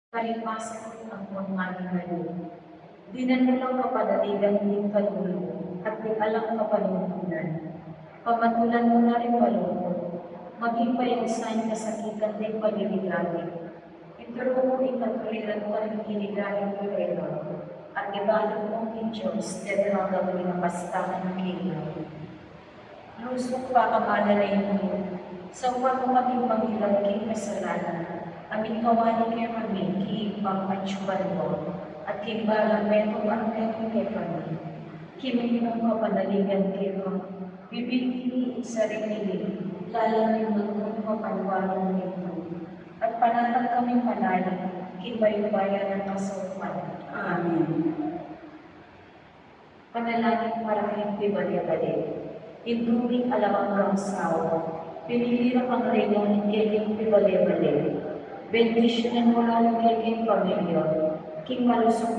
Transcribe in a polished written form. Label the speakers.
Speaker 1: Parimasok ang mga ngayon. Dinanulang kapanaligan ng kalulo at di alam kapanuntunan. Pamatulan mo na rin malungkot, maging payagsan kasakitan din paliligawin. Ituro mo ikatuliran ko rin hinigaling ko ito, at ibalot mong king Diyos, dito ang gawin ng pastahan ng kinaw. Lusok pa kamalalayin mo, sa upang mo maging pangilang king kasalanan, amin kawani kay kami, kiipang atsyuban mo, at kimbalang metong ang metong kay kami. Kiminong kapanaligan kay mo, bibigini sa rinili, lalamin ng kapanwanan nito. At panatag kami panalig, kibaybayan ng kasupan. Amen. Panalangin para hindi bali-bali. Induming alamang sawa, pinilirang ang reyno ni Keging Pibale-Bale. Bendisyonan mo lang ang Keging pamilya, king malusog